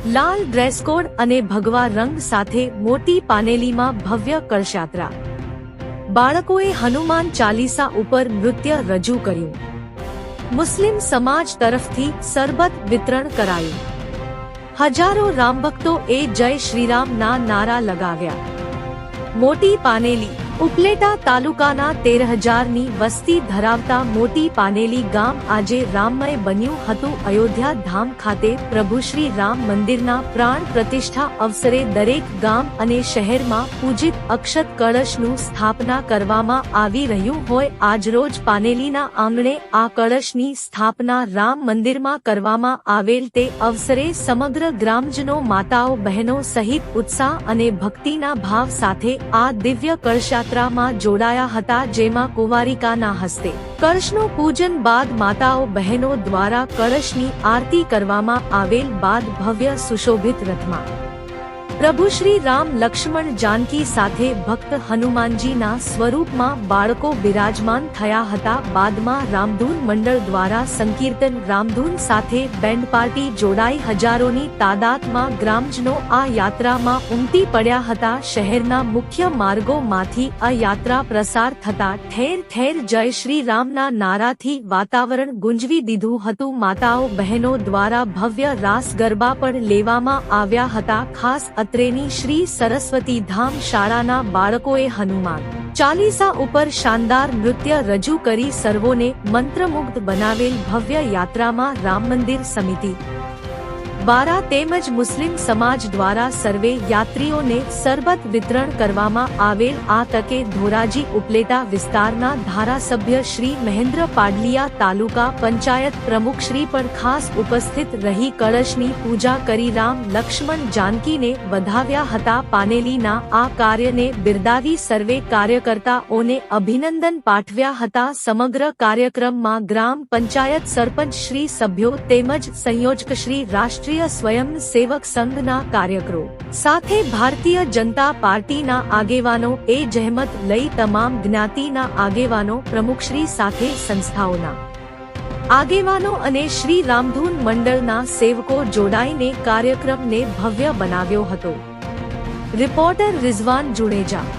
લાલ dress code અને ભગવા રંગ સાથે મોટી પાનેલીમાં ભવ્ય કળશયાત્રા. બાળકોએ હનુમાન ચાલીસા ઉપર નૃત્ય રજૂ કર્યું. મુસ્લિમ સમાજ તરફથી સરબત વિતરણ કરાયું. હજારો રામભક્તોએ જય શ્રીરામ ના નારા લગાવ્યા. મોટી પાનેલી ઉપલેટા તાલુકાના 13,000ની વસ્તી ધરાવતા મોટી પાનેલી ગામ આજે રામમય બન્યું હતું. અયોધ્યા ધામ ખાતે પ્રભુ શ્રી રામ મંદિરના પ્રાણ પ્રતિષ્ઠા અવસરે દરેક ગામ અને શહેરમાં પૂજિત અક્ષત કળશનું સ્થાપના કરવામાં આવી રહ્યું હોય આજરોજ પાનેલીના આંગણે આ કળશની સ્થાપના રામ મંદિરમાં કરવામાં આવેલ તે અવસરે સમગ્ર ગ્રામજનો માતાઓ બહેનો સહિત ઉત્સાહ અને ભક્તિના ભાવ સાથે આ દિવ્ય કળશયાત્રામાં જોડાયા હતા. જેમાં કુંવારિકાના હસ્તે કળશનું પૂજન બાદ માતાઓ બહેનો દ્વારા કળશની આરતી કરવામાં આવેલ બાદ ભવ્ય સુશોભિત રથમાં પ્રભુ શ્રી રામ લક્ષ્મણ જાનકી સાથે ભક્ત હનુમાનજીના સ્વરૂપમાં બાળકો બિરાજમાન થયા હતા. બાદમાં રામધૂન મંડળ દ્વારા સંકીર્તન રામધૂન સાથે બેન્ડ પાર્ટી જોડાઈ હજારોની તાદાદમાં ગ્રામજનો આ યાત્રામાં ઉમટી પડ્યા હતા. શહેરના મુખ્ય માર્ગોમાંથી આ યાત્રા પ્રસાર થતા ઠેર ઠેર જય શ્રી રામના નારાથી વાતાવરણ ગુંજવી દીધું હતું. માતાઓ બહેનો દ્વારા ભવ્ય રાસ ગરબા પણ લેવામાં આવ્યા હતા. ખાસ અત્રેની શ્રી સરસ્વતી ધામ શાળાના બાળકોએ હનુમાન ચાલીસા ઉપર શાનદાર નૃત્ય રજૂ કરી સર્વોને મંત્રમુગ્ધ બનાવેલ ભવ્ય યાત્રામાં રામ મંદિર સમિતિ દ્વારા તેમજ મુસ્લિમ સમાજ દ્વારા સર્વે યાત્રીઓને સરબત વિતરણ કરવામાં આવેલ. આ તકે ધોરાજી ઉપલેટા વિસ્તારના ધારાસભ્ય શ્રી મહેન્દ્ર પાડલિયા, તાલુકા પંચાયત પ્રમુખ શ્રી પણ ખાસ ઉપસ્થિત રહી કળશની પૂજા કરી રામ લક્ષ્મણ જાનકીને વધાવ્યા હતા. પાનેલીના આ કાર્યને બિરદાવી સર્વે કાર્યકર્તાઓને અભિનંદન પાઠવ્યા હતા. સમગ્ર કાર્યક્રમમાં ગ્રામ પંચાયત સરપંચ શ્રી સભ્યો તેમજ સંયોજક શ્રી રાષ્ટ્રીય સ્વયંસેવક સંઘના કાર્યકરો સાથે ભારતીય જનતા પાર્ટીના આગેવાનો એ જહેમત લઈ તમામ જ્ઞાતિના આગેવાનો પ્રમુખશ્રી સાથે સંસ્થાઓના આગેવાનો અને શ્રી રામધૂન મંડળના સેવકો જોડાઈને કાર્યક્રમને ભવ્ય બનાવ્યો હતો. રિપોર્ટર રિઝવાન જુડેજા.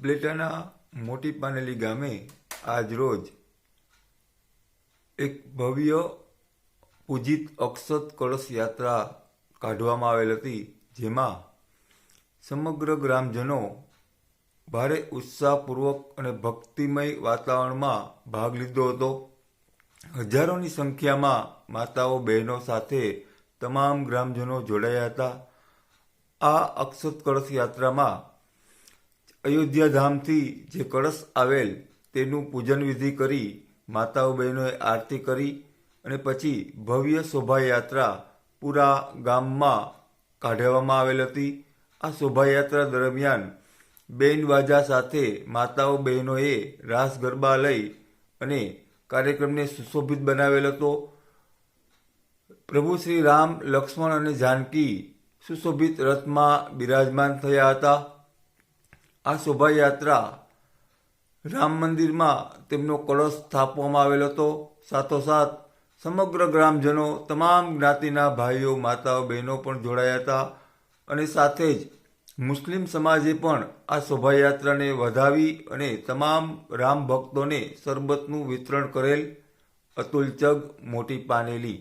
ઉપલેટાના મોટી પાનેલી ગામે આજ રોજ એક ભવ્ય પૂજિત અક્ષત કળશ યાત્રા કાઢવામાં આવેલ હતી, જેમાં સમગ્ર ગ્રામજનો ભારે ઉત્સાહપૂર્વક અને ભક્તિમય વાતાવરણમાં ભાગ લીધો હતો. હજારોની સંખ્યામાં માતાઓ બહેનો સાથે તમામ ગ્રામજનો જોડાયા હતા. આ અક્ષત કળશ યાત્રામાં અયોધ્યા ધામથી જે કળશ આવેલ તેનું પૂજન વિધિ કરી માતાઓ બહેનોએ આરતી કરી અને પછી ભવ્ય શોભાયાત્રા પૂરા ગામમાં કાઢવામાં આવેલ હતી. આ શોભાયાત્રા દરમિયાન બેન્ડ બાજા સાથે માતાઓ બહેનોએ રાસ ગરબા લઈ અને કાર્યક્રમને સુશોભિત બનાવેલ હતો. પ્રભુ શ્રી રામ, લક્ષ્મણ અને જાનકી સુશોભિત રથમાં બિરાજમાન થયા હતા. આ શોભાયાત્રા રામ મંદિરમાં તેમનો કળશ સ્થાપવામાં આવેલો હતો. સાથોસાથ સમગ્ર ગ્રામજનો, તમામ જ્ઞાતિના ભાઈઓ, માતાઓ, બહેનો પણ જોડાયા હતા અને સાથે જ મુસ્લિમ સમાજે પણ આ શોભાયાત્રાને વધાવી અને તમામ રામ ભક્તોને શરબતનું વિતરણ કરેલ. અતુલ ચગ, મોટી પાનેલી.